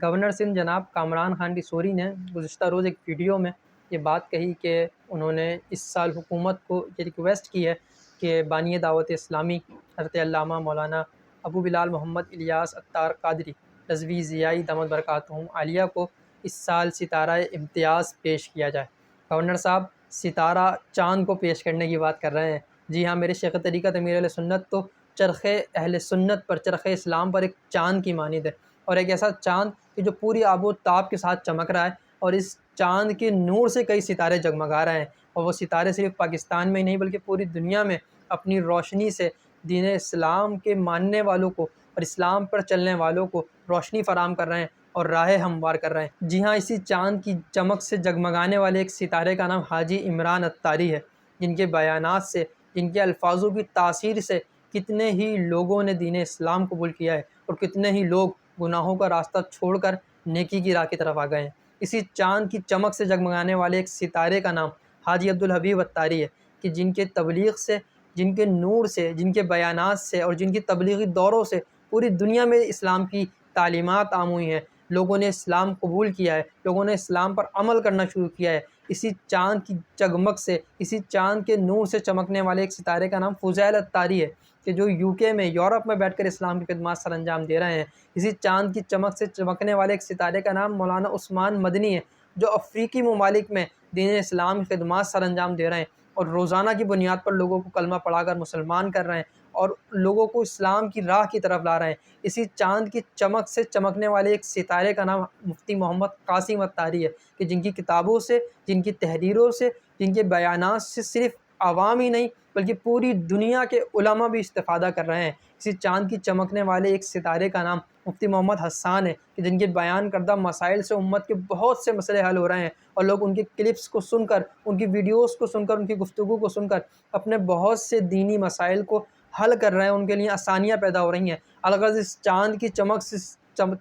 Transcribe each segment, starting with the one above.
Governor Sindh جناب کامران خان ٹیسوری نے گزشتہ روز ایک ویڈیو میں یہ بات کہی کہ انہوں نے اس سال حکومت کو یہ ریکویسٹ کی ہے کہ بانی دعوت اسلامی حضرت علامہ مولانا ابو بلال محمد الیاس عطار قادری رضوی ضیائی دامت برکاتہم عالیہ کو اس سال ستارہ امتیاز پیش کیا جائے۔ گورنر صاحب ستارہ چاند کو پیش کرنے کی بات کر رہے ہیں۔ جی ہاں، میرے شیخ طریقت امیر اہل سنت تو چرخ اہل سنت پر، چرخ اسلام پر ایک چاند کی مانند ہے، اور ایک ایسا چاند کہ جو پوری آب و تاب کے ساتھ چمک رہا ہے، اور اس چاند کے نور سے کئی ستارے جگمگا رہے ہیں، اور وہ ستارے صرف پاکستان میں ہی نہیں بلکہ پوری دنیا میں اپنی روشنی سے دین اسلام کے ماننے والوں کو اور اسلام پر چلنے والوں کو روشنی فراہم کر رہے ہیں اور راہ ہموار کر رہے ہیں۔ جی ہاں، اسی چاند کی چمک سے جگمگانے والے ایک ستارے کا نام حاجی عمران عطاری ہے، جن کے بیانات سے، جن کے الفاظوں کی تاثیر سے کتنے ہی لوگوں نے دین اسلام قبول کیا ہے، اور کتنے ہی لوگ گناہوں کا راستہ چھوڑ کر نیکی کی راہ کی طرف آ گئے ہیں۔ اسی چاند کی چمک سے جگمگانے والے ایک ستارے کا نام حاجی عبدالحبیب عطاری ہے، کہ جن کے تبلیغ سے، جن کے نور سے، جن کے بیانات سے اور جن کی تبلیغی دوروں سے پوری دنیا میں اسلام کی تعلیمات عام ہوئی ہیں، لوگوں نے اسلام قبول کیا ہے، لوگوں نے اسلام پر عمل کرنا شروع کیا ہے۔ اسی چاند کی جگمگ سے، اسی چاند کے نور سے چمکنے والے ایک ستارے کا نام فضیل عطاری ہے، کہ جو UK میں، یورپ میں بیٹھ کر اسلام کی خدمات سر انجام دے رہے ہیں۔ اسی چاند کی چمک سے چمکنے والے ایک ستارے کا نام مولانا عثمان مدنی ہے، جو افریقی ممالک میں دین اسلام کی خدمات سر انجام دے رہے ہیں، اور روزانہ کی بنیاد پر لوگوں کو کلمہ پڑھا کر مسلمان کر رہے ہیں، اور لوگوں کو اسلام کی راہ کی طرف لا رہے ہیں۔ اسی چاند کی چمک سے چمکنے والے ایک ستارے کا نام مفتی محمد قاسم عطاری ہے، کہ جن کی کتابوں سے، جن کی تحریروں سے، جن کے بیانات سے صرف عوام ہی نہیں بلکہ پوری دنیا کے علماء بھی استفادہ کر رہے ہیں۔ اسی چاند کی چمکنے والے ایک ستارے کا نام مفتی محمد حسان ہے، کہ جن کے بیان کردہ مسائل سے امت کے بہت سے مسئلے حل ہو رہے ہیں، اور لوگ ان کے کلپس کو سن کر، ان کی ویڈیوز کو سن کر، ان کی گفتگو کو سن کر اپنے بہت سے دینی مسائل کو حل کر رہے ہیں، ان کے لیے آسانیاں پیدا ہو رہی ہیں۔ الغرض اس چاند کی چمک سے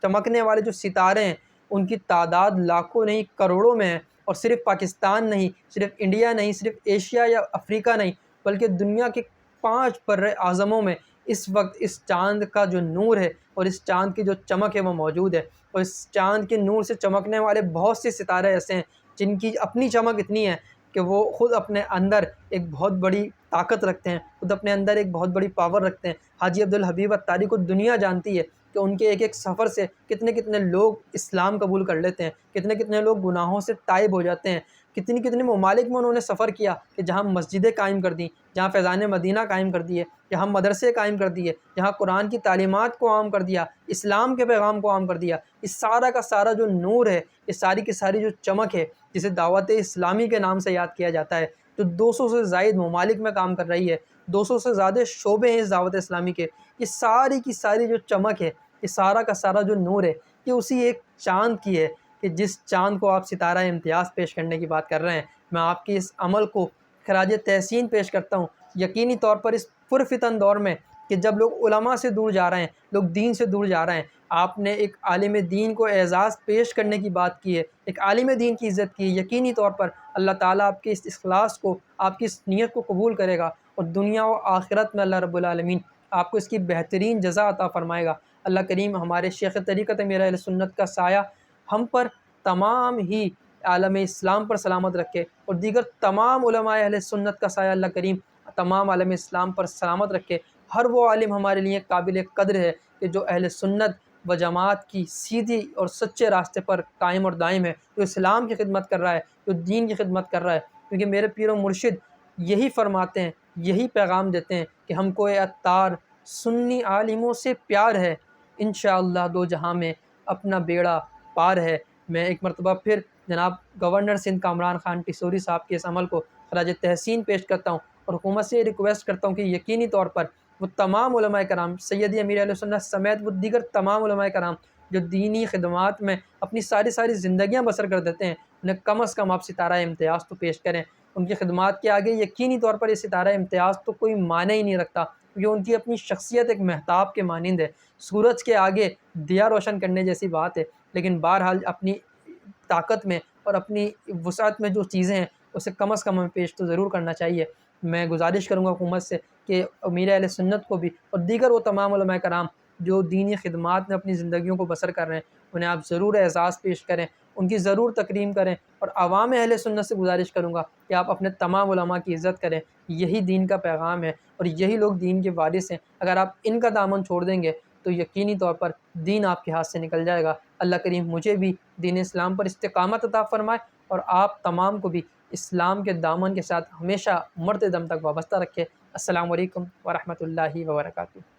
چمکنے والے جو ستارے ہیں، ان کی تعداد لاکھوں نہیں کروڑوں میں ہے، اور صرف پاکستان نہیں، صرف انڈیا نہیں، صرف ایشیا یا افریقہ نہیں، بلکہ دنیا کے 5 بر اعظموں میں اس وقت اس چاند کا جو نور ہے اور اس چاند کی جو چمک ہے وہ موجود ہے۔ اور اس چاند کے نور سے چمکنے والے بہت سے ستارے ایسے ہیں جن کی اپنی چمک اتنی ہے کہ وہ خود اپنے اندر ایک بہت بڑی طاقت رکھتے ہیں، خود اپنے اندر ایک بہت بڑی پاور رکھتے ہیں۔ حاجی عبدالحبیب عطاری کو دنیا جانتی ہے کہ ان کے ایک ایک سفر سے کتنے کتنے لوگ اسلام قبول کر لیتے ہیں، کتنے کتنے لوگ گناہوں سے تائب ہو جاتے ہیں، کتنی کتنے ممالک میں انہوں نے سفر کیا، کہ جہاں مسجدیں قائم کر دیں، جہاں فیضان مدینہ قائم کر دیے، جہاں مدرسے قائم کر دیے، جہاں قرآن کی تعلیمات کو عام کر دیا، اسلام کے پیغام کو عام کر دیا۔ اس سارا کا سارا جو نور ہے، یہ ساری کی ساری جو چمک ہے، جسے دعوت اسلامی کے نام سے یاد کیا جاتا ہے، جو 200 سے زائد ممالک میں کام کر رہی ہے، 200 سے زیادہ شعبے ہیں اس دعوت اسلامی کے، یہ ساری کی ساری جو چمک ہے، یہ سارا کا سارا جو نور ہے، یہ اسی ایک چاند کی ہے، کہ جس چاند کو آپ ستارہ امتیاز پیش کرنے کی بات کر رہے ہیں۔ میں آپ کے اس عمل کو خراج تحسین پیش کرتا ہوں۔ یقینی طور پر اس پرفتن دور میں، کہ جب لوگ علماء سے دور جا رہے ہیں، لوگ دین سے دور جا رہے ہیں، آپ نے ایک عالم دین کو اعزاز پیش کرنے کی بات کی ہے، ایک عالم دین کی عزت کی ہے۔ یقینی طور پر اللہ تعالیٰ آپ کے اس اخلاص کو، آپ کی اس نیت کو قبول کرے گا، اور دنیا و آخرت میں اللہ رب العالمین آپ کو اس کی بہترین جزا عطا فرمائے گا۔ اللہ کریم ہمارے شیخ طریقت امیر اہل سنت کا سایہ ہم پر، تمام ہی عالم اسلام پر سلامت رکھے، اور دیگر تمام علماء اہل سنت کا سایہ اللہ کریم تمام عالم اسلام پر سلامت رکھے۔ ہر وہ عالم ہمارے لیے قابل قدر ہے کہ جو اہل سنت و جماعت کی سیدھی اور سچے راستے پر قائم اور دائم ہے، جو اسلام کی خدمت کر رہا ہے، جو دین کی خدمت کر رہا ہے، کیونکہ میرے پیر و مرشد یہی فرماتے ہیں، یہی پیغام دیتے ہیں کہ ہم کو اے عطار سنی عالموں سے پیار ہے، انشاءاللہ دو جہاں میں اپنا بیڑا پار ہے۔ میں ایک مرتبہ پھر جناب گورنر سندھ کامران خان ٹیسوری صاحب کے اس عمل کو خراج تحسین پیش کرتا ہوں، اور حکومت سے یہ ریکویسٹ کرتا ہوں کہ یقینی طور پر وہ تمام علماء کرام، سیدی امیر اہل سنت سمیت وہ دیگر تمام علماء کرام جو دینی خدمات میں اپنی ساری ساری زندگیاں بسر کر دیتے ہیں، انہیں کم از کم آپ ستارہ امتیاز تو پیش کریں۔ ان کی خدمات کے آگے یقینی طور پر یہ ستارہ امتیاز تو کوئی معنی ہی نہیں رکھتا، کیونکہ ان کی اپنی شخصیت ایک مہتاب کے مانند ہے، سورج کے آگے دیا روشن کرنے جیسی بات ہے۔ لیکن بہرحال اپنی طاقت میں اور اپنی وسعت میں جو چیزیں ہیں، اسے کم از کم ہمیں پیش تو ضرور کرنا چاہیے۔ میں گزارش کروں گا حکومت سے کہ امیر اہل سنت کو بھی، اور دیگر وہ تمام علماء کرام جو دینی خدمات میں اپنی زندگیوں کو بسر کر رہے ہیں، انہیں آپ ضرور اعزاز پیش کریں، ان کی ضرور تکریم کریں، اور عوام اہل سنت سے گزارش کروں گا کہ آپ اپنے تمام علماء کی عزت کریں۔ یہی دین کا پیغام ہے اور یہی لوگ دین کے وارث ہیں۔ اگر آپ ان کا دامن چھوڑ دیں گے تو یقینی طور پر دین آپ کے ہاتھ سے نکل جائے گا۔ اللہ کریم مجھے بھی دین اسلام پر استقامت عطا فرمائے اور آپ تمام کو بھی اسلام کے دامن کے ساتھ ہمیشہ مرتے دم تک وابستہ رکھے۔ السلام علیکم ورحمۃ اللہ وبرکاتہ۔